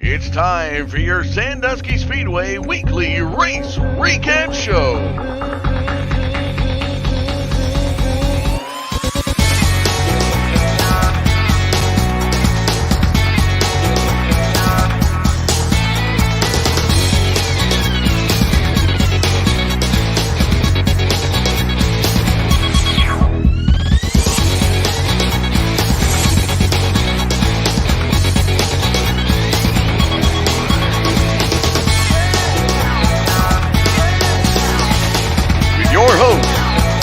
It's time for your Sandusky Speedway weekly race recap show. Your hosts,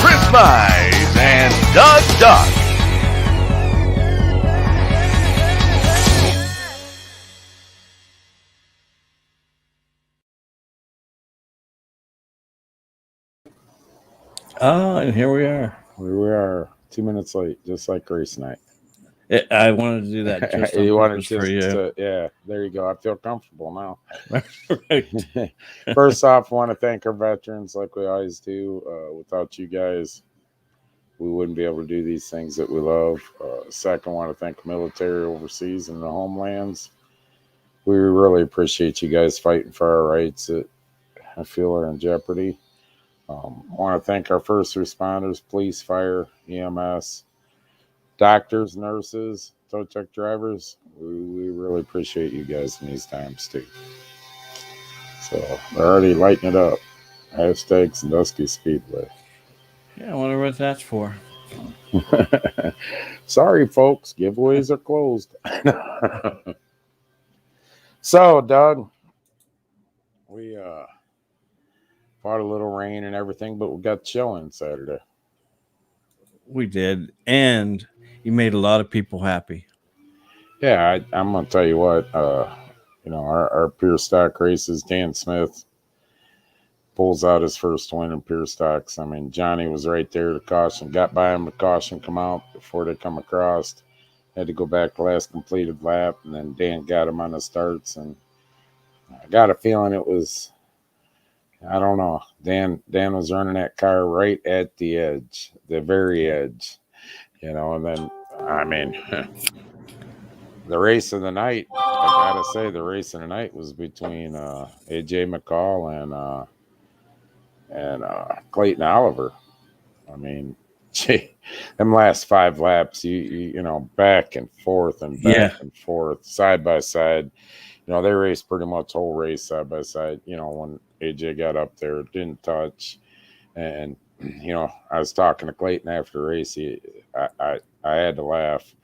Chris Mize and Doug Duck. And here we are. Here we are, 2 minutes late, just like race night. I wanted to do that just on purpose for you. Yeah, there you go. I feel comfortable now. Right. First off, I want to thank our veterans like we always do. Without you guys, we wouldn't be able to do these things that we love. Second, I want to thank the military overseas and the homelands. We really appreciate you guys fighting for our rights that I feel are in jeopardy. I want to thank our first responders, police, fire, EMS, doctors, nurses, tow truck drivers. We really appreciate you guys in these times too. So we're already lighting it up. Hashtag Sandusky Speedway. Yeah, I wonder what that's for. Sorry, folks. Giveaways are closed. So, Doug, we fought a little rain and everything, but we got chilling Saturday. We did, and you made a lot of people happy. Yeah, I'm gonna tell you what. Our pure stock races. Dan Smith pulls out his first win in pure stocks. I mean, Johnny was right there to caution, got by him to caution come out before they come across. Had to go back to last completed lap, and then Dan got him on the starts, and I got a feeling it was, I don't know, Dan was running that car right at the edge, the very edge, and then, I mean, the race of the night, I gotta say, the race of the night was between AJ McCall and Clayton Oliver. I mean, gee, them last 5 laps, you know, back and forth and back and forth, side by side. They raced pretty much whole race side by side. When AJ got up there, it didn't touch. And, I was talking to Clayton after the race. I had to laugh.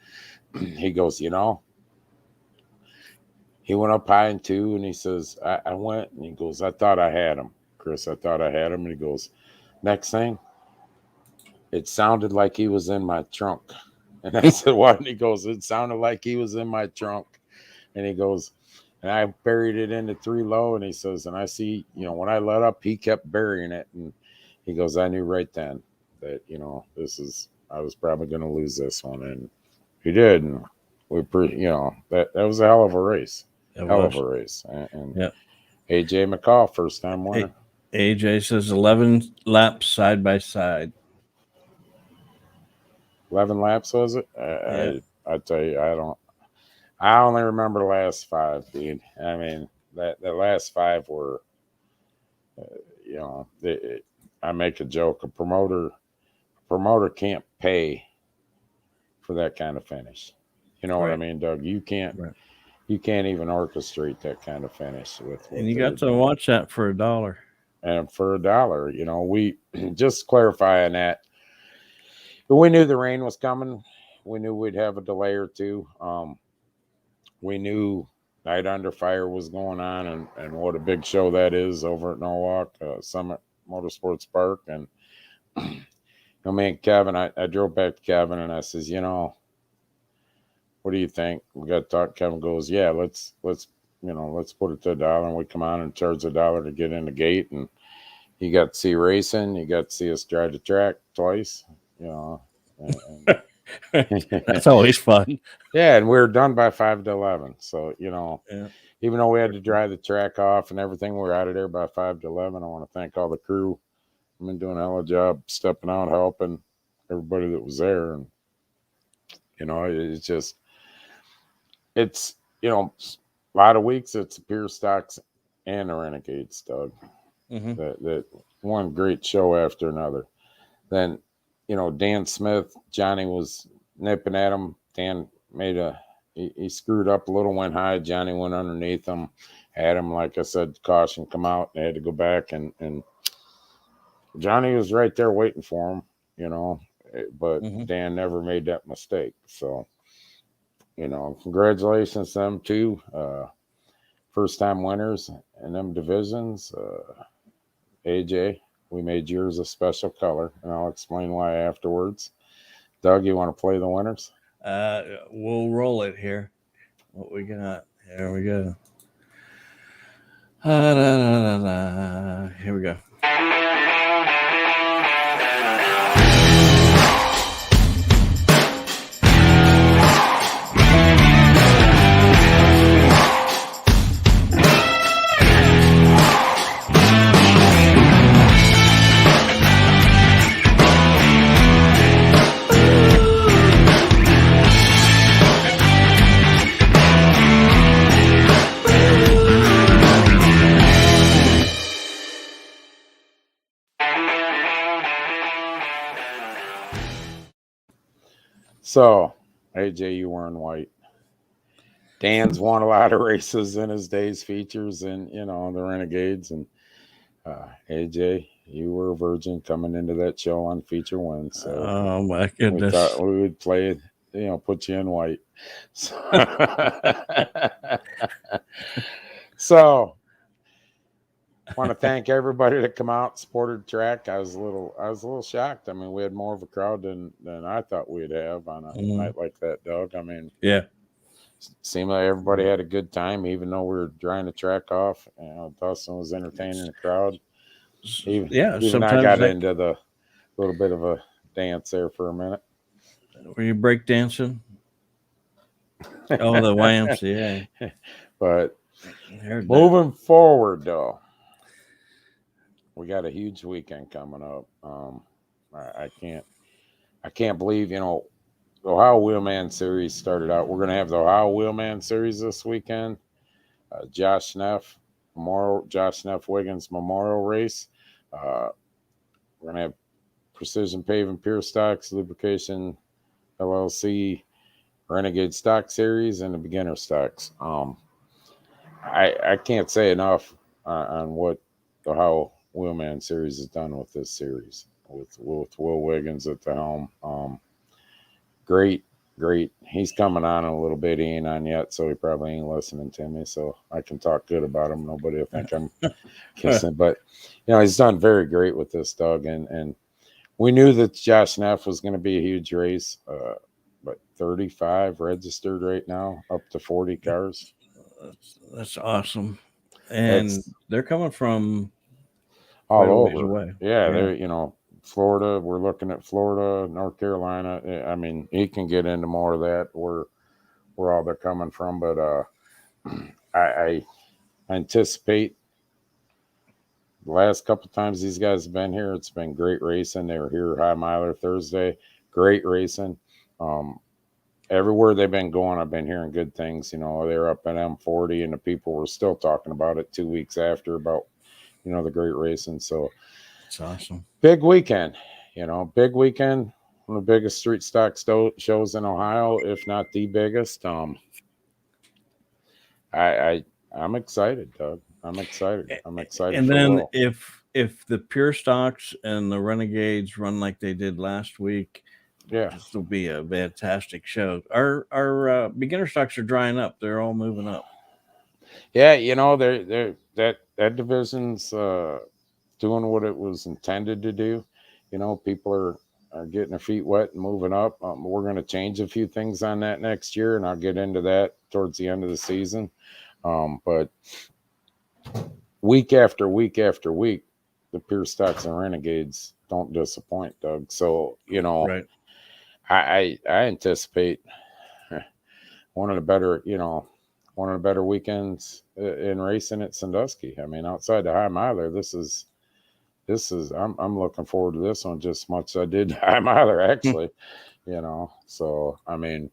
He goes, he went up high in 2, and he says, I went, and he goes, I thought I had him, Chris. I thought I had him. And he goes, next thing, it sounded like he was in my trunk. And I said, what? And he goes, it sounded like he was in my trunk. And he goes, and I buried it into 3 low. And he says, and I see, when I let up, he kept burying it. And he goes, I knew right then that, I was probably going to lose this one. And he did. And that was a hell of a race. And AJ McCall, first time winner. AJ says 11 laps side by side. 11 laps, was it? I tell you, I only remember the last 5, dude. I mean, the last 5 were, I make a joke. A promoter can't pay for that kind of finish. You know what I mean, Doug? You can't even orchestrate that kind of finish with. And you got to watch that for $1. And for $1, we just clarifying that. We knew the rain was coming. We knew we'd have a delay or 2. We knew Night Under Fire was going on, and what a big show that is over at Norwalk, Summit Motorsports Park. And me and Kevin, I drove back to Kevin, and I says, what do you think? We got to talk. Kevin goes, yeah, let's put it to $1, and we come on and charge $1 to get in the gate. And you got to see racing. You got to see us drive the track twice. That's always fun. Yeah, and we were done by 5 to 11. So, even though we had to drive the track off and everything, we were out of there by 5 to 11. I want to thank all the crew. I've been doing a hell of a job stepping out, helping everybody that was there. And, it's just, a lot of weeks it's the Pure Stocks and the Renegades, Doug. Mm-hmm. That one great show after another. Then, Dan Smith, Johnny was nipping at him. Dan he screwed up a little, went high. Johnny went underneath him, had him, like I said, caution come out. They had to go back, and Johnny was right there waiting for him, but Dan never made that mistake. So, congratulations to them too. First time winners in them divisions. AJ, we made yours a special color, and I'll explain why afterwards. Doug, you want to play the winners? We'll roll it here. What we got? Here we go. Here we go. So, AJ, you were in white. Dan's won a lot of races in his days features and, the Renegades. And AJ, you were a virgin coming into that show on feature win. So oh, my goodness. We thought we would play, put you in white. So I want to thank everybody that come out, supported the track. I was a little shocked. I mean, we had more of a crowd than I thought we'd have on a night like that, Doug. I mean, yeah, seemed like everybody had a good time, even though we were drying the track off. Dustin was entertaining the crowd. Even I got into the little bit of a dance there for a minute. Were you break dancing? Oh, the YMCA. But moving forward, though, we got a huge weekend coming up. I can't believe, the Ohio Wheelman Series started out. We're going to have the Ohio Wheelman Series this weekend. Josh Neff Wiggins Memorial Race. We're going to have Precision Paving Pure Stocks, Lubrication LLC, Renegade Stock Series, and the Beginner Stocks. I can't say enough on what the Ohio Wheelman Series has done with this series, with Will Wiggins at the helm. Great. He's coming on in a little bit. He ain't on yet, so he probably ain't listening to me, so I can talk good about him. Nobody will think I'm kissing. But, he's done very great with this, Doug. And we knew that Josh Neff was going to be a huge race, but 35 registered right now, up to 40 cars. That's awesome. And they're coming from all over. Away. Yeah, they're, Florida. We're looking at Florida, North Carolina. I mean, he can get into more of that where all they're coming from. But I anticipate the last couple of times these guys have been here, it's been great racing. They were here High Miler Thursday, great racing. Everywhere they've been going, I've been hearing good things. They were up at M40, and the people were still talking about it 2 weeks after about, the great racing. So it's awesome. Big weekend, big weekend. One of the biggest street stock shows in Ohio, if not the biggest. I'm excited, Doug. I'm excited. And then if the Pure Stocks and the Renegades run like they did last week, this will be a fantastic show. Our beginner stocks are drying up. They're all moving up. Yeah, they're that division's doing what it was intended to do. People are getting their feet wet and moving up. We're going to change a few things on that next year, and I'll get into that towards the end of the season. But week after week after week, the Pure Stocks and Renegades don't disappoint, Doug. So, right. I anticipate one of the better weekends in racing at Sandusky. I mean, outside the High Miler, I'm looking forward to this one just as much as I did High Miler, actually. So I mean,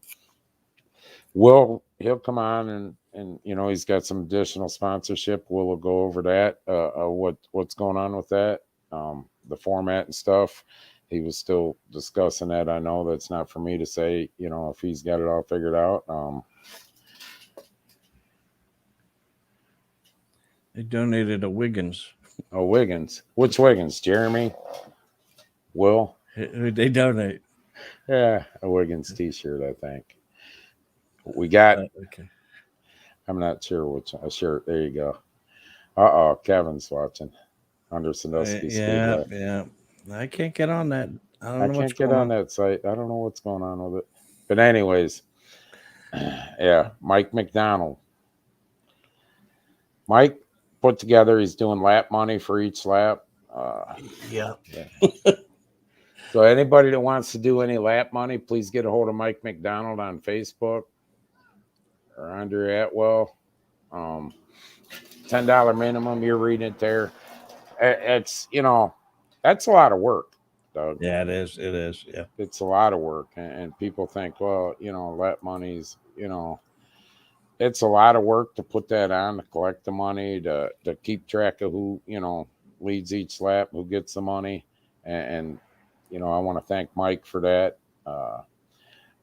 he'll come on and you know, he's got some additional sponsorship. We'll go over that, what's going on with that, the format and stuff. He was still discussing that. I know that's not for me to say, you know, if he's got it all figured out. They donated a Wiggins. Oh, Wiggins. Which Wiggins? Jeremy? Will? Who'd they donate? Yeah, a Wiggins t-shirt, I think. We got, okay. I'm not sure which shirt. There you go. Uh-oh, Kevin's watching under Sandusky Speedway. Yeah. I can't get on that. I can't get on that site. I don't know what's going on with it. But anyways, yeah, Mike McDonald. Mike put together, he's doing lap money for each lap. Yeah. So anybody that wants to do any lap money, please get a hold of Mike McDonald on Facebook or Andre Atwell. $10 minimum. You're reading it there. It's, you know, that's a lot of work, Doug. Yeah, it is. It is. Yeah. It's a lot of work. And people think, well, you know, lap money's, you know, it's a lot of work to put that on, to collect the money, to keep track of who, you know, leads each lap, who gets the money. And you know, I want to thank Mike for that.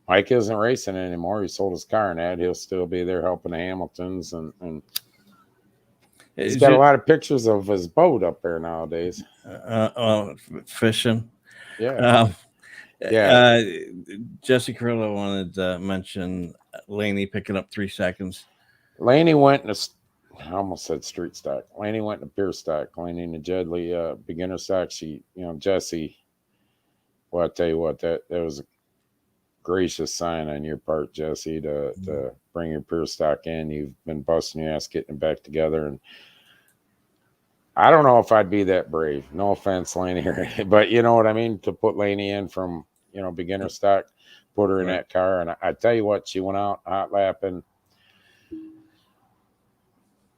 Mike isn't racing anymore. He sold his car and that. He'll still be there helping the Hamiltons. And he's got a lot of pictures of his boat up there nowadays. Fishing. Yeah. Jesse Carrillo wanted to mention Laney picking up 3 seconds. Laney went in I almost said street stock. Laney went in pure stock. Laney in the Jedley beginner stock. She, you know, Jesse, well, I tell you what, that was a gracious sign on your part, Jesse, to bring your pure stock in. You've been busting your ass getting it back together. And I don't know if I'd be that brave. No offense, Laney, but you know what I mean? To put Laney in from, you know, beginner stock, put her in that car. And I tell you what, she went out hot lapping.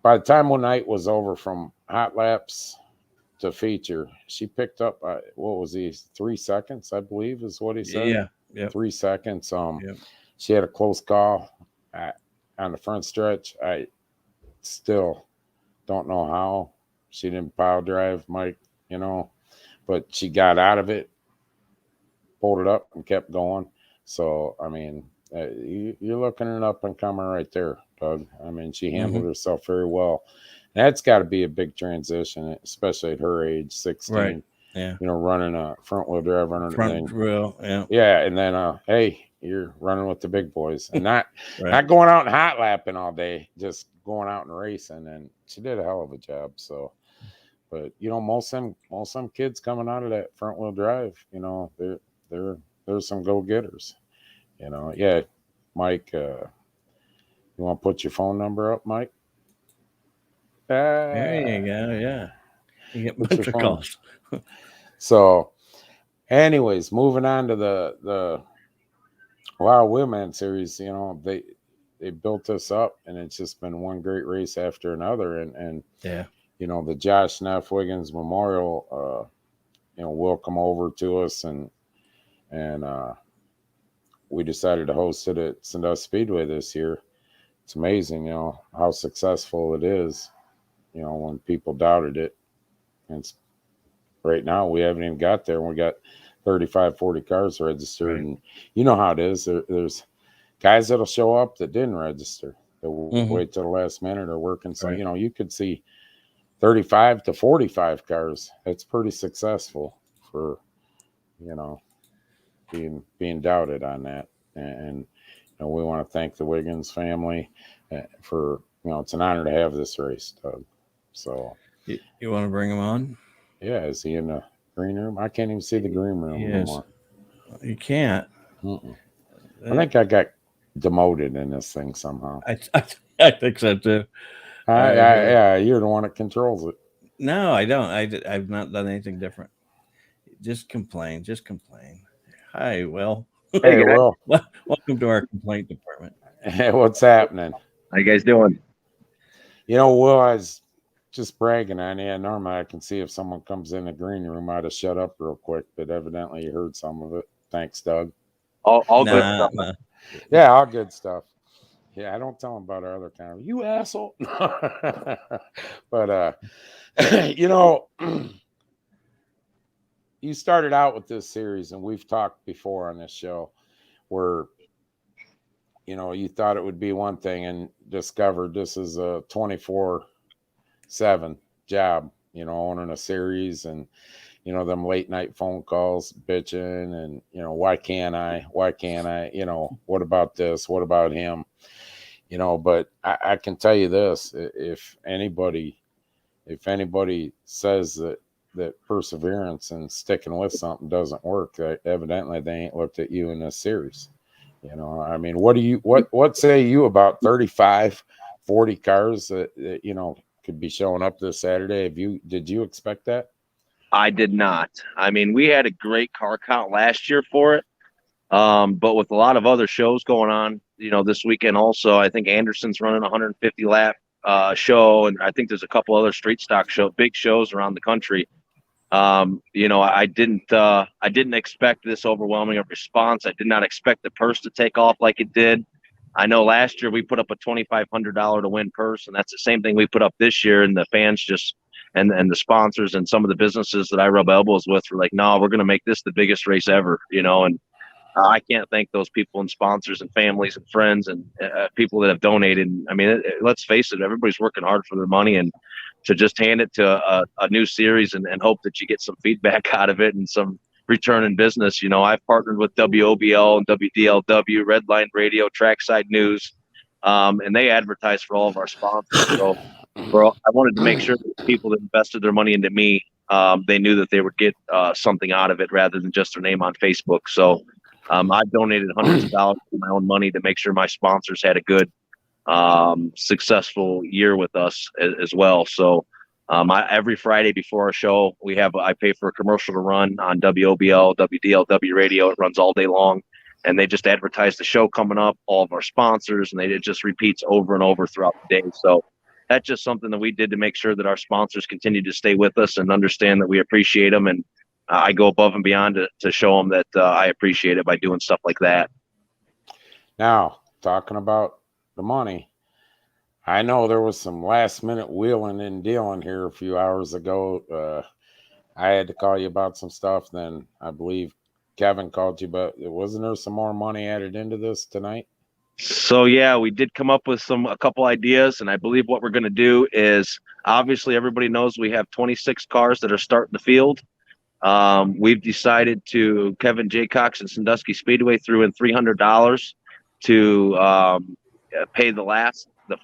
By the time one night was over from hot laps to feature, she picked up, what was he, 3 seconds, I believe is what he said. Yeah. 3 seconds. She had a close call on the front stretch. I still don't know how she didn't pile drive, Mike, you know, but she got out of it, pulled it up and kept going. So, I mean, you're looking at an up and comer right there, Doug. I mean, she handled herself very well. That's got to be a big transition, especially at her age, 16. Right. Yeah. You know, running a front wheel drive running front wheel. Yeah. Yeah, and then hey, you're running with the big boys and not going out and hot lapping all day, just going out and racing. And she did a hell of a job. So, but you know, most of them kids coming out of that front wheel drive, you know, they're some go getters. You know, yeah, Mike. You want to put your phone number up, Mike? There you go. Yeah, you get a bunch of calls. So, anyways, moving on to the Wild Wheelman Series. You know, they built this up, and it's just been one great race after another. And yeah, you know, the Josh Neff Wiggins Memorial, you know, will come over to us, and we decided to host it at Sandusky Speedway this year. It's amazing, you know, how successful it is, you know, when people doubted it. And it's, right now, we haven't even got there. And we got 35, 40 cars registered. Right. And you know how it is. There's guys that'll show up that didn't register. They'll wait till the last minute or working. So, you know, you could see 35 to 45 cars. That's pretty successful for, you know, being doubted on that. And you know, we want to thank the Wiggins family for, you know, it's an honor to have this race, Doug. So you want to bring him on? Yeah, is he in the green room? I can't even see the green room anymore. You can't. I think I got demoted in this thing somehow. I think so too. Yeah, you're the one that controls it. No, I don't. I've not done anything different. Just complain. Hi, Will. Hey, Will. Welcome to our complaint department. Hey, what's happening? How you guys doing? You know, Will, I was just bragging on you. Normally, I can see if someone comes in the green room, I'd have shut up real quick, but evidently you heard some of it. Thanks, Doug. All good stuff. Yeah, all good stuff. Yeah, I don't tell them about our other kind. You asshole. But you started out with this series, and we've talked before on this show where you thought it would be one thing and discovered this is a 24/7 job, owning a series, and them late night phone calls bitching and why can't I what about this, what about him, but I can tell you this, if anybody says that perseverance and sticking with something doesn't work, evidently they ain't looked at you in this series. I mean, what say you about 35, 40 cars that could be showing up this Saturday? Did you expect that? I did not. I mean, we had a great car count last year for it. But with a lot of other shows going on, this weekend also, I think Anderson's running a 150 lap show, and I think there's a couple other street stock big shows around the country. I didn't expect this overwhelming of response. I did not expect the purse to take off like it did. I know last year we put up a $2,500 to win purse, and that's the same thing we put up this year. And the fans and the sponsors and some of the businesses that I rub elbows with were like, no, we're going to make this the biggest race ever, and I can't thank those people and sponsors and families and friends and people that have donated. I mean, let's face it, everybody's working hard for their money, and to just hand it to a new series and hope that you get some feedback out of it and some return in business. I've partnered with WOBL and WDLW, Redline Radio, Trackside News, and they advertise for all of our sponsors. So I wanted to make sure that people that invested their money into me, they knew that they would get something out of it rather than just their name on Facebook. So I've donated hundreds of dollars of my own money to make sure my sponsors had a good, successful year with us as well. So every Friday before our show, I pay for a commercial to run on WOBL, WDLW radio. It runs all day long, and they just advertise the show coming up, all of our sponsors, and it just repeats over and over throughout the day. So that's just something that we did to make sure that our sponsors continue to stay with us and understand that we appreciate them. And I go above and beyond to show them that I appreciate it by doing stuff like that. Now, talking about the money, I know there was some last minute wheeling and dealing here a few hours ago. I had to call you about some stuff. Then I believe Kevin called you, but wasn't there some more money added into this tonight? So yeah, we did come up with a couple ideas, and I believe what we're going to do is, obviously everybody knows we have 26 cars that are starting the field. We've decided Kevin Jaycox and Sandusky Speedway threw in $300 to pay the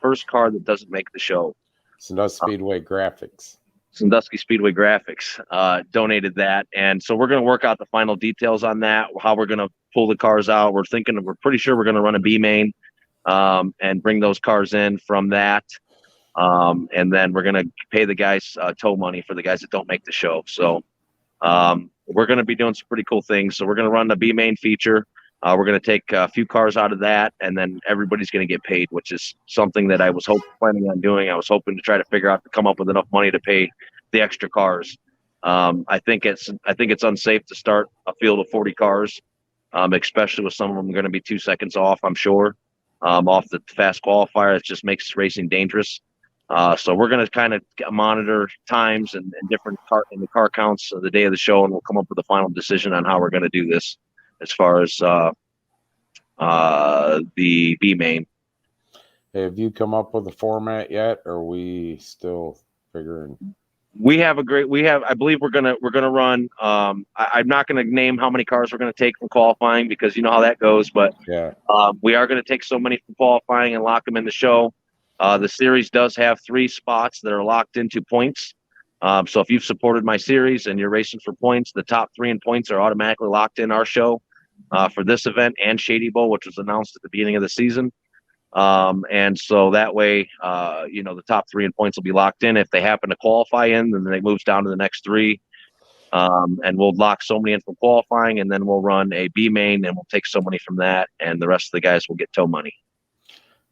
first car that doesn't make the show. Sandusky Speedway Graphics. Sandusky Speedway Graphics donated that, and so we're going to work out the final details on that, how we're going to pull the cars out. We're pretty sure we're going to run a B main and bring those cars in from that, and then we're going to pay the guys tow money for the guys that don't make the show. So we're going to be doing some pretty cool things. So we're going to run the B main feature. We're going to take a few cars out of that, and then everybody's going to get paid, which is something that I was planning on doing. I was hoping to try to figure out to come up with enough money to pay the extra cars. I think it's unsafe to start a field of 40 cars, especially with some of them going to be 2 seconds off, I'm sure, off the fast qualifier. It just makes racing dangerous. So we're going to kind of monitor times and different car counts of the day of the show, and we'll come up with a final decision on how we're going to do this as far as the B main. Have you come up with a format yet, or are we still figuring? I believe we're gonna run. I'm not gonna name how many cars we're gonna take from qualifying, because you know how that goes. But yeah, we are gonna take so many from qualifying and lock them in the show. The series does have 3 spots that are locked into points. So if you've supported my series and you're racing for points, the top 3 in points are automatically locked in our show for this event and Shady Bowl, which was announced at the beginning of the season. And so that way, the top 3 in points will be locked in. If they happen to qualify in, then they moves down to the next 3. And we'll lock so many in from qualifying, and then we'll run a B main, and we'll take so many from that, and the rest of the guys will get tow money.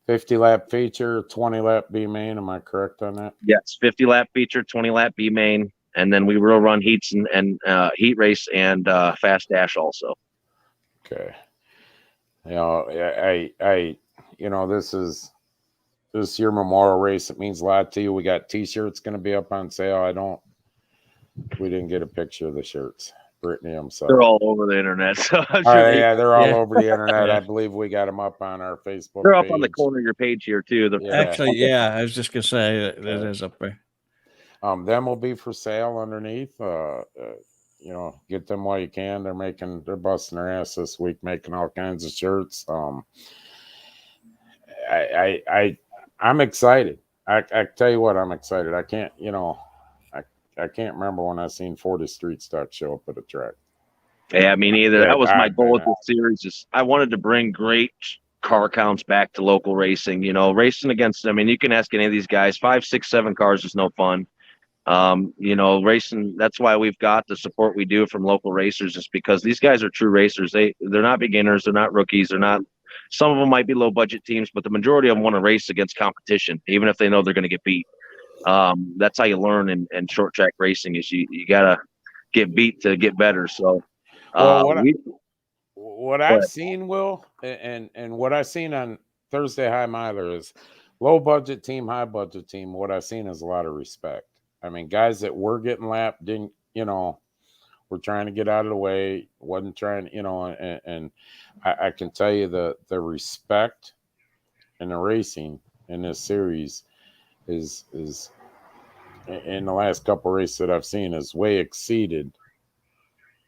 50 lap feature, 20 lap B main. Am I correct on that? Yes, 50 lap feature, 20 lap B main, and then we will run heats and heat race and fast dash also. Okay. I this year Memorial Race. It means a lot to you. We got T-shirts going to be up on sale. We didn't get a picture of the shirts. Brittany, I'm sorry. They're all over the internet. So I'm Oh, sure they're all over the internet. I believe we got them up on our Facebook they're page. up on the corner of your page here too. Actually, I was just gonna say it is up there. Them will be for sale underneath. Get them while you can. They're busting their ass this week, making all kinds of shirts. I'm excited. I tell you what, I'm excited. I can't remember when I seen 40 Street Stock show up at a track. Yeah, me neither. That was my goal with this series. Is I wanted to bring great car counts back to local racing. Racing against, you can ask any of these guys, 5, 6, 7 cars is no fun. Racing, that's why we've got the support we do from local racers, is because these guys are true racers. They're not beginners, they're not rookies, some of them might be low budget teams, but the majority of them want to race against competition, even if they know they're going to get beat. That's how you learn in short track racing, is you gotta get beat to get better. So what I've seen, Will, and what I've seen on Thursday High Miler is low budget team, high budget team. What I've seen is a lot of respect. Guys that were getting lapped didn't, were trying to get out of the way, wasn't trying, and I can tell you the respect and the racing in this series is in the last couple of races that I've seen is way exceeded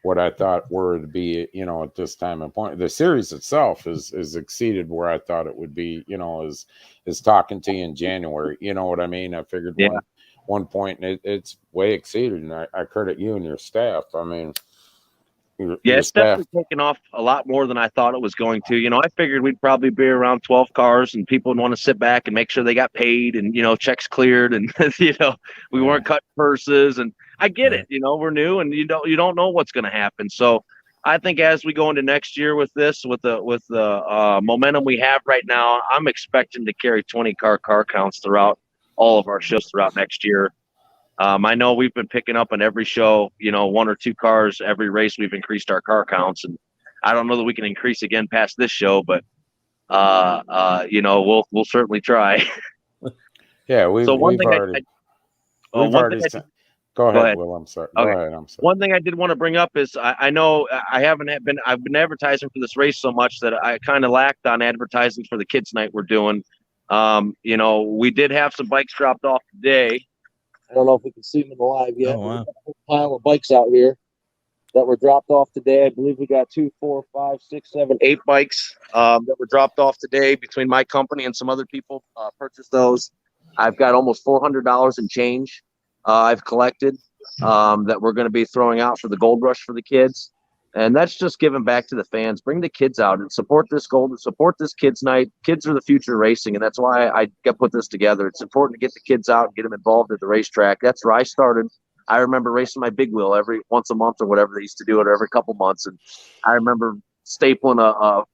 what I thought were to be, at this time and point. The series itself is exceeded where I thought it would be, is talking to you in January. You know what I mean? I figured one point, and it's way exceeded, and I credit you and your staff. It's definitely taken off a lot more than I thought it was going to. I figured we'd probably be around 12 cars, and people would want to sit back and make sure they got paid and, checks cleared, and, we weren't cutting purses. And I get it, we're new, and you don't know what's going to happen. So I think as we go into next year with the momentum we have right now, I'm expecting to carry 20 car counts throughout all of our shows throughout next year. I know we've been picking up on every show, 1 or 2 cars every race. We've increased our car counts, and I don't know that we can increase again past this show, but we'll certainly try. Yeah, we've already. Go ahead, Will. I'm sorry. Okay. Go ahead. I'm sorry. One thing I did want to bring up is I know I've been advertising for this race so much that I kind of lacked on advertising for the kids' night we're doing. We did have some bikes dropped off today. I don't know if we can see them in the live yet. Oh, wow. We've got a whole pile of bikes out here that were dropped off today. I believe we got 2, 4, 5, 6, 7, 8 bikes that were dropped off today between my company and some other people purchased those. I've got almost $400 in change I've collected that we're going to be throwing out for the Gold Rush for the kids. And that's just giving back to the fans. Bring the kids out and support this kids night. Kids are the future of racing, and that's why I put this together. It's important to get the kids out and get them involved at the racetrack. That's where I started. I remember racing my big wheel every once a month or whatever they used to do it, every couple months. And I remember stapling a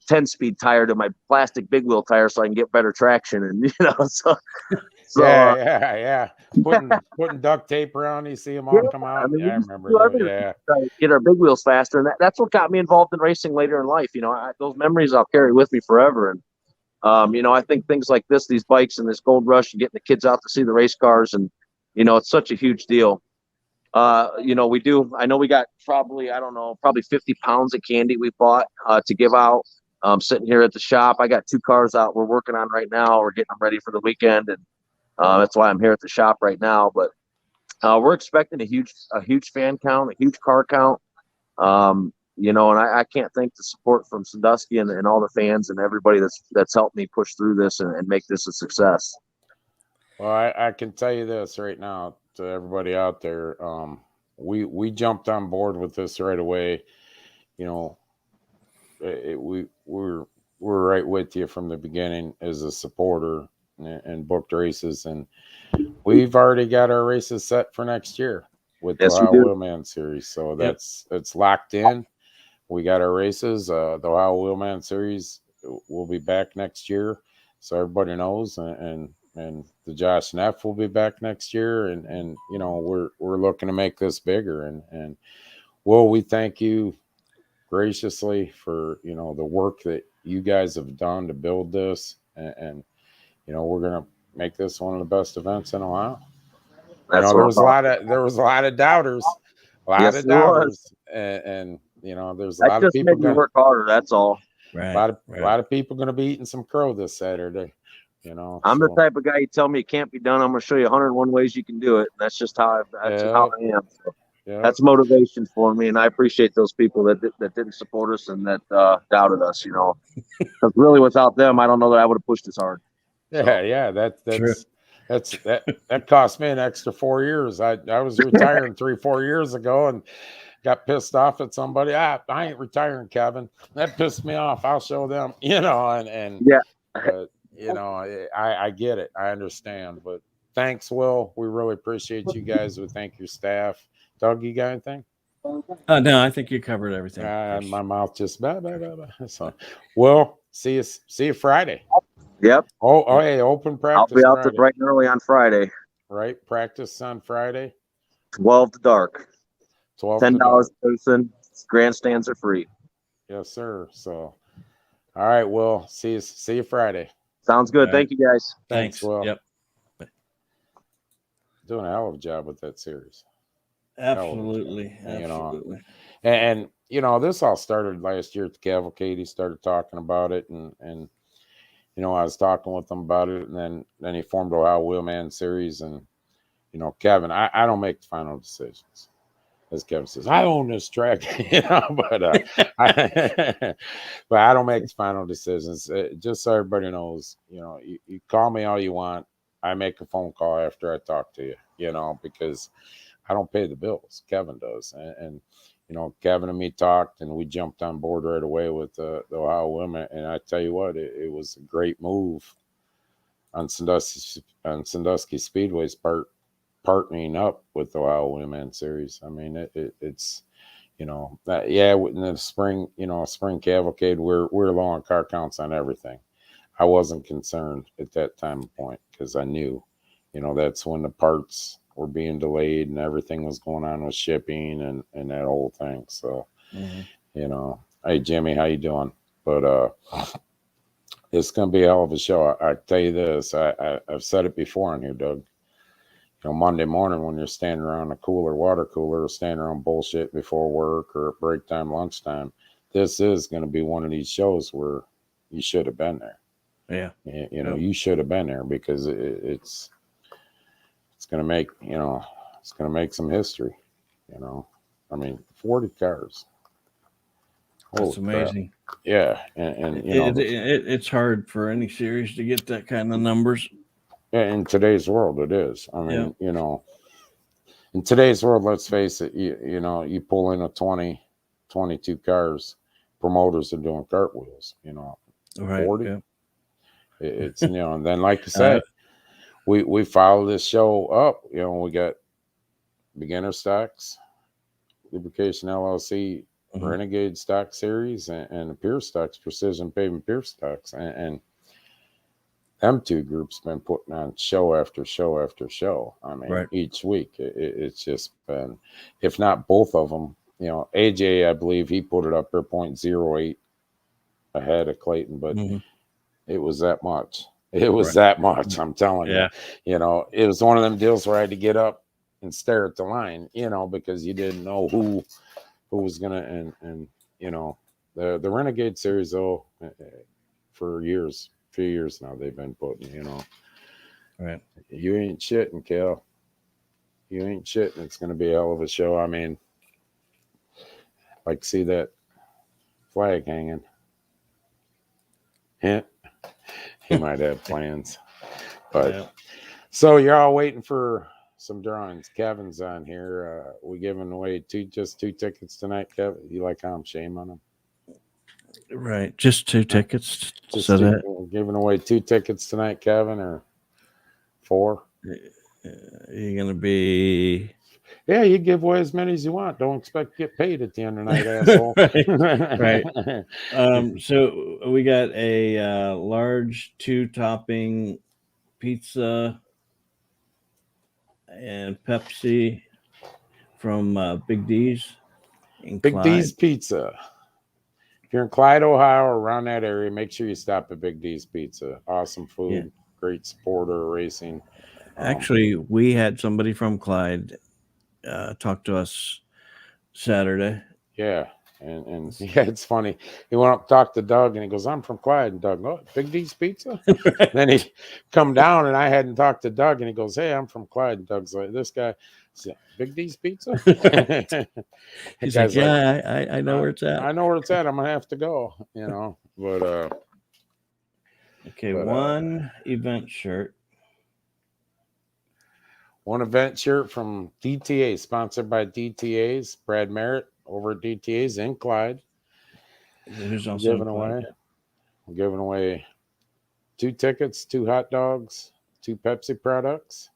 10-speed tire to my plastic big wheel tire so I can get better traction. And yeah. Putting duct tape around, you see them all come out. I remember that. Get our big wheels faster, and that's what got me involved in racing later in life. Those memories I'll carry with me forever. And I think things like these bikes and this Gold Rush, and getting the kids out to see the race cars, and it's such a huge deal. We do. I know we got probably 50 pounds of candy we bought to give out. Sitting here at the shop, I got 2 cars out we're working on right now. We're getting them ready for the weekend, and that's why I'm here at the shop right now. But we're expecting a huge fan count, a huge car count. And I can't thank the support from Sandusky and all the fans and everybody that's helped me push through this and make this a success. Well, I can tell you this right now to everybody out there. We jumped on board with this right away. We're right with you from the beginning as a supporter and booked races, and we've already got our races set for next year with the Ohio Wheelman Series. So it's locked in. We got our races. The Ohio Wheelman Series will be back next year, so everybody knows. And the Josh Neff will be back next year, and we're looking to make this bigger. And Will, we thank you graciously for the work that you guys have done to build this, and we're gonna make this one of the best events in Ohio. That's There was a lot of doubters, Yes, there was. and there's a That lot of just people made me work harder. That's all. Right. A lot of people going to be eating some crow this Saturday. I'm the type of guy, you tell me it can't be done, I'm going to show you 101 ways you can do it. That's just how I am. So that's motivation for me, and I appreciate those people that didn't support us and that doubted us. Because really, without them, I don't know that I would have pushed as hard. That cost me an extra 4 years. I was retiring 3-4 years ago and got pissed off at somebody. I ain't retiring, Kevin. That pissed me off. I'll show them. I get it. I understand. But thanks, Will. We really appreciate you guys. We thank your staff. Doug, you got anything? No, I think you covered everything. My mouth just blah, blah, blah, blah. So, Will, see you Friday. Yep. Hey, open practice. I'll be out Friday. bright and early on Friday. Right, practice on Friday. 12 to dark. $10 person. Grandstands are free. Yes, sir. So, all right, Will. See you Friday. Sounds good. Thank you, guys. Thanks, Will. Yep. Doing a hell of a job with that series. Absolutely. And this all started last year at the Cavalcade. He started talking about it, and I was talking with him about it, and then he formed Ohio Wheelman Series, and Kevin, I don't make the final decisions. As Kevin says, I own this track, but I don't make the final decisions. Just so everybody knows, you call me all you want. I make a phone call after I talk to you, because I don't pay the bills. Kevin does. And Kevin and me talked, and we jumped on board right away with the Ohio women. And I tell you what, it was a great move on Sandusky Speedway's part, partnering up with the Ohio Women Series. I mean, it's that in the spring, spring cavalcade, we're low on car counts on everything. I wasn't concerned at that time point because I knew, that's when the parts were being delayed and everything was going on with shipping and that whole thing. So, hey Jimmy, how you doing? But it's gonna be a hell of a show. I tell you this, I've said it before on here, Doug. Monday morning when you're standing around a water cooler, or standing around bullshit before work or at break time, lunchtime, this is going to be one of these shows where you should have been there. Yeah. You should have been there because it's going to make, it's going to make some history, I mean, 40 cars. That's amazing. Crap. Yeah. And it's hard for any series to get that kind of numbers. In today's world, it is. I mean, in today's world, let's face it, you pull in a 20, 22 cars, promoters are doing cartwheels, right, 40. Yeah. It's, and then, like you said, we follow this show up, we got Beginner Stocks, Lubrication LLC, Renegade Stock Series, and the Pure Stocks, Precision Pavement Pure Stocks. And them two groups been putting on show after show after show. I mean, each week it's just been, if not both of them, AJ, I believe he put it up there 0.08 ahead of Clayton, but it was that much. It was that much. I'm telling you, it was one of them deals where I had to get up and stare at the line, because you didn't know who was gonna, and the Renegade Series though, for years. Few years now they've been putting, right. You ain't shitting, Kel. You ain't shitting. It's going to be a hell of a show. I mean, like, see that flag hanging. Hint. He might have plans, but so you're all waiting for some drawings. Kevin's on here. We giving away just two tickets tonight, Kevin. You like how I'm shaming him? Right, just 2 tickets. We're giving away 2 tickets tonight, Kevin, or 4. You're gonna be. Yeah, you give away as many as you want. Don't expect to get paid at the end of the night, asshole. Right. So we got a large 2-topping pizza and Pepsi from Big D's. Big D's Pizza. If you're in Clyde, Ohio, or around that area, make sure you stop at Big D's Pizza. Awesome food, great supporter of racing. Actually, we had somebody from Clyde talk to us Saturday. Yeah. And yeah, it's funny. He went up to talk to Doug, and he goes, "I'm from Clyde." And Doug, "Oh, Big D's Pizza?" Then he come down, and I hadn't talked to Doug, and he goes, "Hey, I'm from Clyde." And Doug's like, "This guy, Big D's Pizza?" He's like, "Yeah, I know where it's at. I know where it's at. I'm gonna have to go." But okay, one event shirt. One event shirt from DTA, sponsored by DTA's Brad Merritt over at DTA's in Clyde. Who's also giving away? I'm giving away 2 tickets, 2 hot dogs, 2 Pepsi products.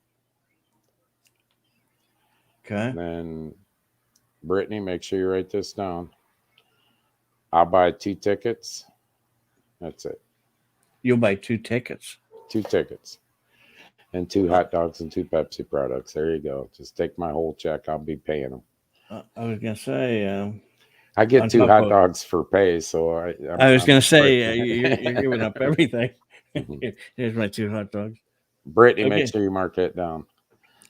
Okay. And then Brittany, make sure you write this down. I'll buy 2 tickets. That's it. You'll buy 2 tickets. 2 tickets. And 2 hot dogs and 2 Pepsi products. There you go. Just take my whole check. I'll be paying them. I was gonna say I get 2 hot dogs for pay, so I was gonna say you're giving up everything. Here's my 2 hot dogs. Brittany, make sure you mark that down.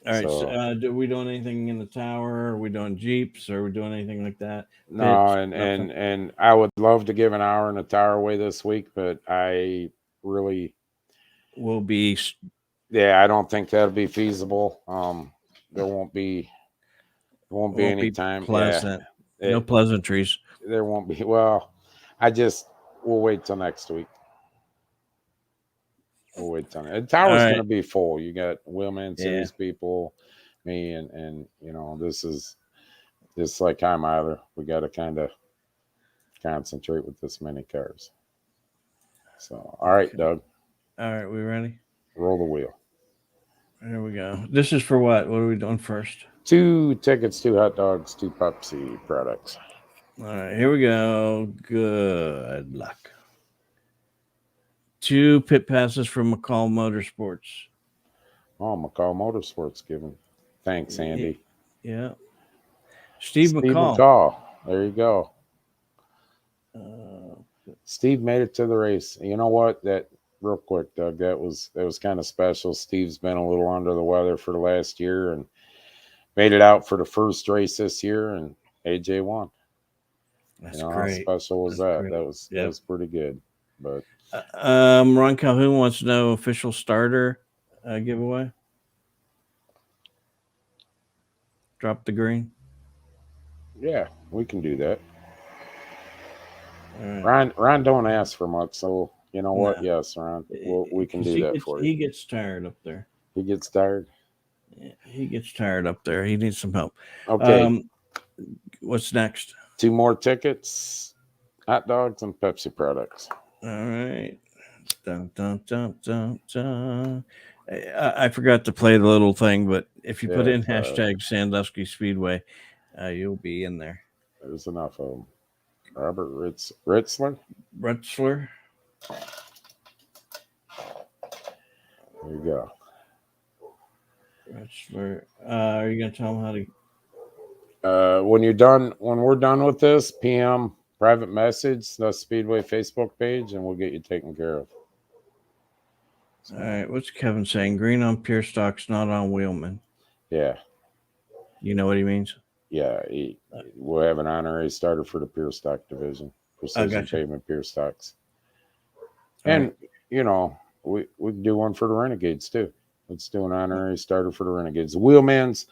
All right. So, are we doing anything in the tower? Are we doing Jeeps? Are we doing anything like that? No, and I would love to give an hour in the tower away this week, but I really will be. Yeah, I don't think that'll be feasible. There won't be any time. Pleasant. Yeah, no pleasantries. There won't be. Well, we'll wait till next week. We'll wait till the tower's going to be full. You got Wheelman Series people, me, and this is just like I'm either. We got to kind of concentrate with this many cars. So, all right, Doug. All right, we ready? Roll the wheel. Here we go. This is for what? What are we doing first? 2 tickets, 2 hot dogs, 2 Pepsi products. All right, here we go. Good luck. 2 pit passes from McCall Motorsports. Oh, McCall Motorsports giving. Thanks, Andy. Yeah. Steve McCall. There you go. Steve made it to the race. You know what? That real quick, Doug, that was kind of special. Steve's been a little under the weather for the last year and made it out for the first race this year, and AJ won. That's great. How special was that? That was pretty good. But Ron Calhoun wants to know official starter giveaway. Drop the green. Yeah, we can do that. All right. Ron don't ask for much, so you know what? No. Yes, Ron, we can do that for you. He gets tired up there. He gets tired? Yeah, he gets tired up there. He needs some help. Okay. What's next? 2 more tickets, hot dogs, and Pepsi products. All right. Dun, dun, dun, dun, dun. I forgot to play the little thing, but if you put in hashtag Sandusky Speedway, you'll be in there. There's enough of them. Robert Ritzler. There you go. Ritzler. Are you gonna tell them how to? When we're done with this, PM private message the Speedway Facebook page, and we'll get you taken care of. All right. What's Kevin saying? Green on pure stocks, not on Wheelman. Yeah. You know what he means? Yeah, we'll have an honorary starter for the pure stock division, precision pavement pure stocks, and we can do one for the Renegades too. Let's do an honorary starter for the Renegades. The Wheelman's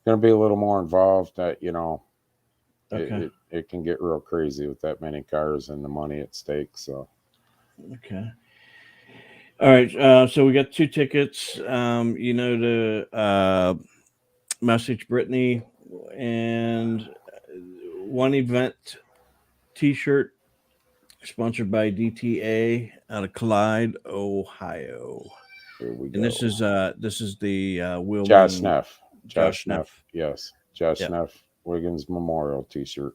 going to be a little more involved. It can get real crazy with that many cars and the money at stake. So, okay. All right. So we got 2 tickets. To message Brittany. And 1 event T-shirt sponsored by DTA out of Clyde, Ohio. Here we go. And this is the Will Josh Neff. Josh Neff. Yes. Josh Neff Wiggins Memorial T-shirt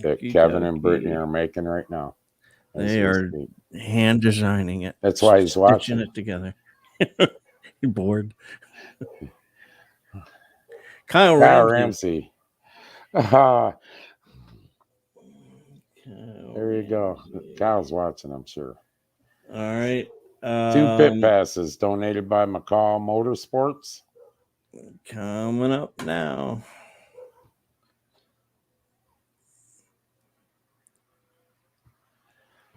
that Kevin and Brittany are making right now. They are hand designing it. That's why he's watching it together. You're bored. Kyle Ramsey. There you go. Kyle's watching, I'm sure. All right. 2 pit passes donated by McCall Motorsports. Coming up now.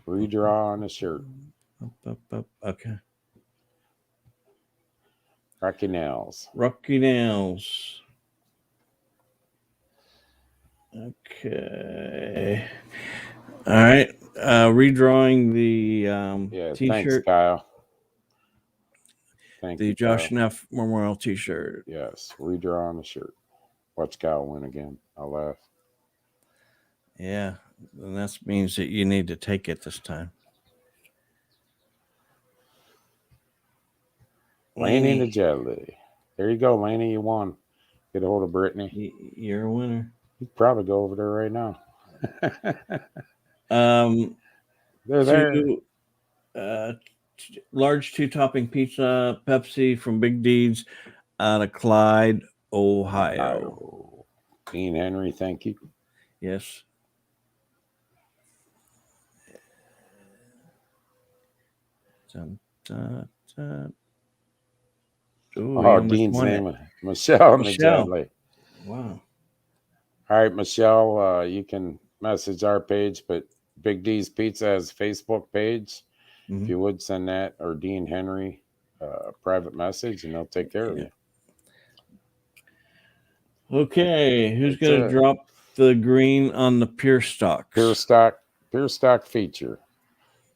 Redraw on the shirt. Up. Okay. Rocky Nails. Rocky Nails. Okay. All right. Redrawing the t-shirt. Thanks, Kyle. Thank the you, Josh Kyle. Neff Memorial t-shirt. Yes. Redraw on the shirt. Watch Kyle win again. I'll laugh. Yeah. And that means that you need to take it this time. Laney the Jelly. There you go, Laney. You won. Get a hold of Brittany. You're a winner. You'd probably go over there right now. They're there. Large 2-topping pizza, Pepsi from Big Deeds out of Clyde, Ohio. Dean Henry, thank you. Yes. Dun, dun, dun. Ooh, Dean's name is Michelle. Wow. All right, Michelle, you can message our page, but Big D's Pizza has a Facebook page. Mm-hmm. If you would send that or Dean Henry a private message, and they'll take care of you. Okay, who's going to drop the green on the Pure Stocks? Pure Stock feature.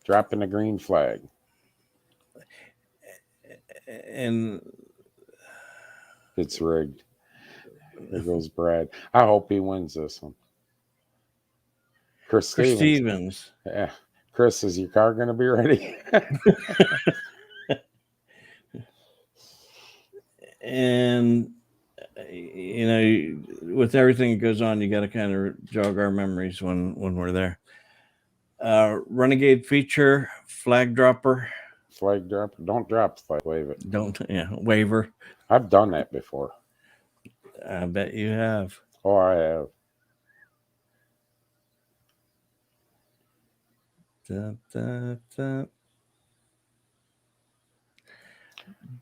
Dropping the green flag. And it's rigged. There goes Brad. I hope he wins this one. Chris Stevens. Yeah. Chris, is your car going to be ready? And, you know, with everything that goes on, you got to kind of jog our memories when we're there. Renegade feature, flag dropper. Flag dropper. Don't drop the flag. Wave it. Waiver. I've done that before. I bet you have. Oh, I have.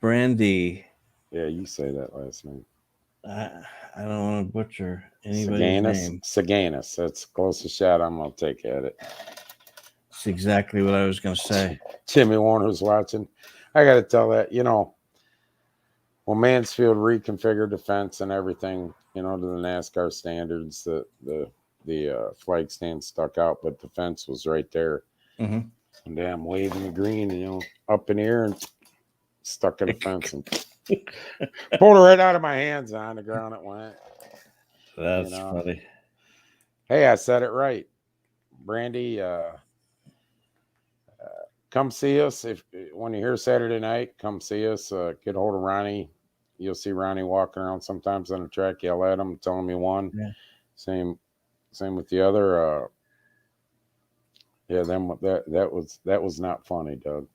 Brandy. Yeah, you say that last name. I don't want to butcher anybody's name. Saganis. That's the closest shot I'm going to take at it. That's exactly what I was going to say. Jimmy Warner's watching. I got to tell that, you know, when Mansfield reconfigured the fence and everything, you know, to the NASCAR standards, the flag stand stuck out, but the fence was right there. Mm-hmm. And damn, waving the green, you know, up in the air and stuck in the fence and pulled it right out of my hands. On the ground it went. That's funny. Hey, I said it right. Brandy, come see us when you're here Saturday night. Come see us. Get a hold of Ronnie. You'll see Ronnie walking around sometimes on the track. Yell at him, tell him you won. Yeah. Same with the other. That was not funny, Doug.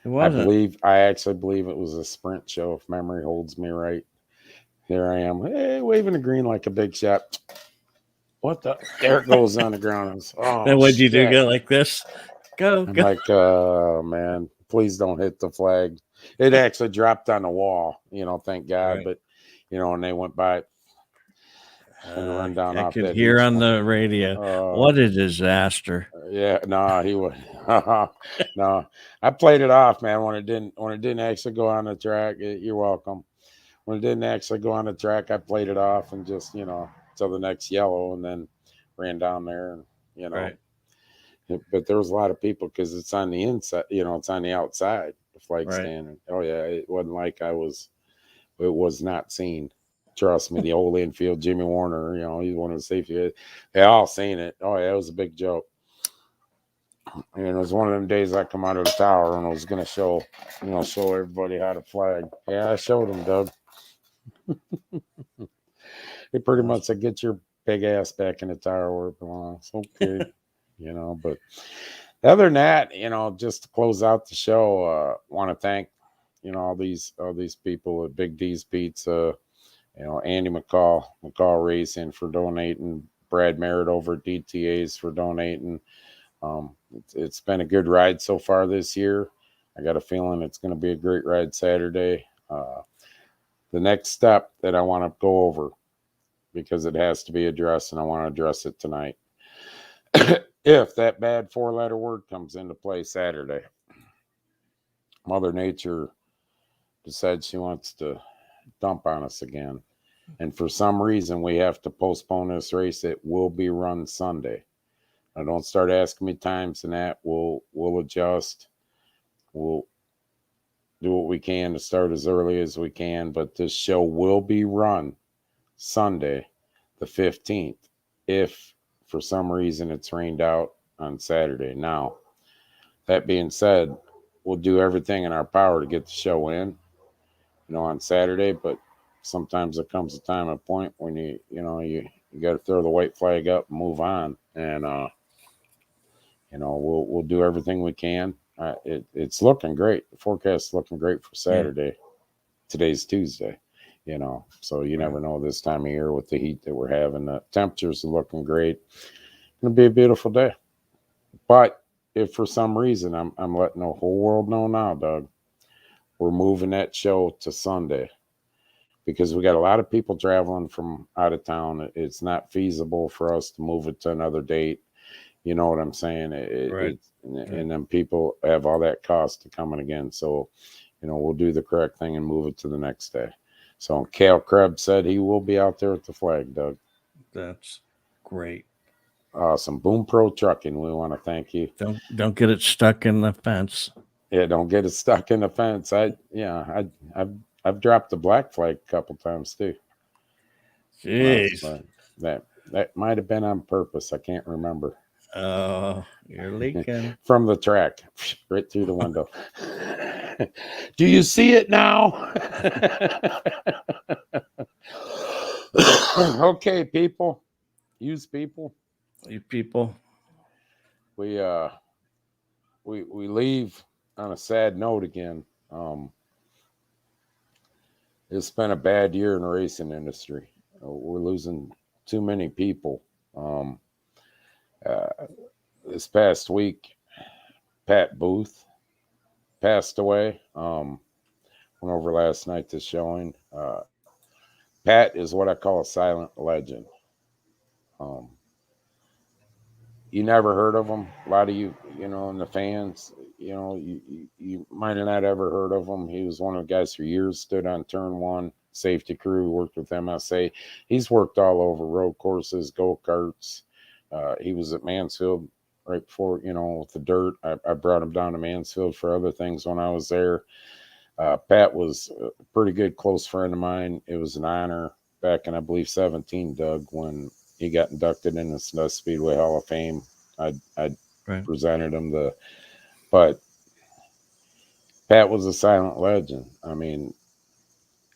It wasn't. I actually believe it was a sprint show, if memory holds me right. Here I am, hey, waving the green like a big shot. What the? There it goes on the ground. And what'd you do? Go like this? Go. I'm like, man, please don't hit the flag. It actually dropped on the wall, you know, thank God. Right. But, you know, and they went by and run down I off could that hear on the radio. What a disaster. Yeah, no, he was no. I played it off, man, when it didn't actually go on the track. You're welcome. When it didn't actually go on the track, I played it off and just, you know, till the next yellow and then ran down there and, you know. Right. But there was a lot of people because it's on the inside, you know, it's on the outside, the flag stand. Oh yeah, it wasn't like it was not seen. Trust me, the old infield, Jimmy Warner, you know, he's one of the safety. They all seen it. Oh yeah, it was a big joke. And it was one of them days I come out of the tower and I was gonna show everybody how to flag. Yeah, I showed them, Doug. They pretty much said, get your big ass back in the tower where it belongs. Okay. You know, but other than that, you know, just to close out the show, want to thank, you know, all these people at Big D's Pizza, you know, Andy McCall Racing for donating Brad Merritt over at DTA's for donating. It's been a good ride so far this year. I got a feeling it's going to be a great ride Saturday. The next step that I want to go over, because it has to be addressed, and I want to address it tonight. If that bad 4-letter word comes into play Saturday, Mother Nature decides she wants to dump on us again, and for some reason we have to postpone this race, it will be run Sunday. Now, don't start asking me times and that. We'll adjust. We'll do what we can to start as early as we can, but this show will be run Sunday, the 15th, if for some reason it's rained out on Saturday. Now, that being said, we'll do everything in our power to get the show in, on Saturday, but sometimes there comes a time and point when you got to throw the white flag up and move on, and we'll do everything we can. It's looking great. The forecast is looking great for Saturday. Yeah. Today's Tuesday, so you never know this time of year with the heat that we're having. The temperatures are looking great. It's going to be a beautiful day. But if for some reason, I'm letting the whole world know now, Doug, we're moving that show to Sunday because we got a lot of people traveling from out of town. It's not feasible for us to move it to another date. You know what I'm saying? Right. And then people have all that cost to coming again. So, we'll do the correct thing and move it to the next day. So Cale Krebs said he will be out there at the flag, Doug. That's great. Awesome. Boom Pro Trucking, we want to thank you. Don't get it stuck in the fence. Yeah, don't get it stuck in the fence. I've dropped the black flag a couple times too. Jeez. That might have been on purpose. I can't remember. Oh, you're leaking. From the track, right through the window. Do you see it now? Okay, people. Use people. You people. We leave on a sad note again. It's been a bad year in the racing industry. We're losing too many people. This past week, Pat Booth passed away. Went over last night to showing. Pat is what I call a silent legend. You never heard of him. A lot of you, and the fans, you might have not ever heard of him. He was one of the guys for years, stood on turn 1, safety crew, worked with MSA. He's worked all over road courses, go-karts. He was at Mansfield right before, with the dirt. I brought him down to Mansfield for other things when I was there. Pat was a pretty good close friend of mine. It was an honor back in, I believe, 2017, Doug, when he got inducted in the Sandusky Speedway Hall of Fame. I Right. presented him but Pat was a silent legend. I mean,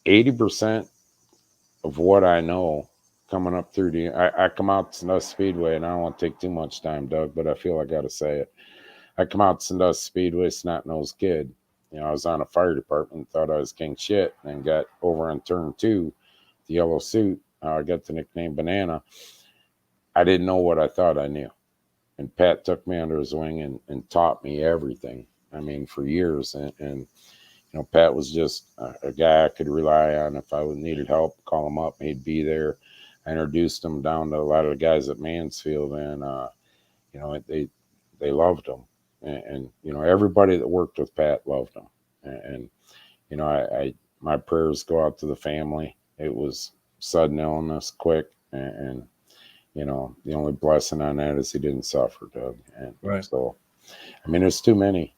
80% of what I know coming up through I come out to Sandusky Speedway, and I don't want to take too much time, Doug, but I feel I got to say it. I come out to Sandusky Speedway, snot-nosed kid. I was on a fire department, thought I was king shit, and got over on turn 2, the yellow suit. I got the nickname Banana. I didn't know what I thought I knew. And Pat took me under his wing and taught me everything. I mean, for years. And Pat was just a guy I could rely on. If I needed help, call him up, he'd be there. I introduced him down to a lot of the guys at Mansfield, and, they loved him. And everybody that worked with Pat loved him. And my prayers go out to the family. It was sudden illness, quick, and the only blessing on that is he didn't suffer, Doug. And right. So, I mean, there's too many.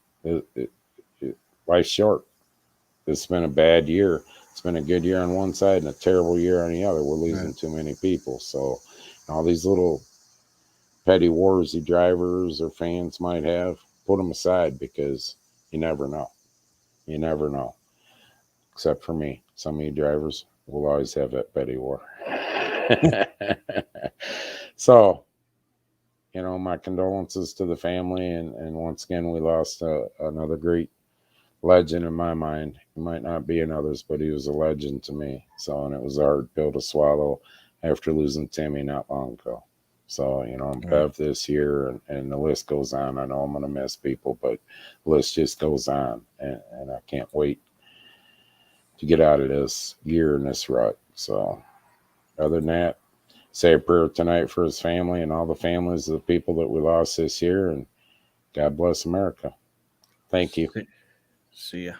Life's short. It's been a bad year. It's been a good year on one side and a terrible year on the other. We're losing too many people. So, all these little petty wars the drivers or fans might have, put them aside, because you never know. You never know. Except for me. Some of you drivers will always have that petty war. So, my condolences to the family. And once again, we lost another great legend in my mind. He might not be in others, but he was a legend to me. So, and it was a hard pill to swallow after losing Timmy not long ago. So, and Bev this year, and the list goes on. I know I'm going to miss people, but the list just goes on, and I can't wait to get out of this year and this rut. So, other than that, say a prayer tonight for his family and all the families of the people that we lost this year, and God bless America. Thank you. See ya.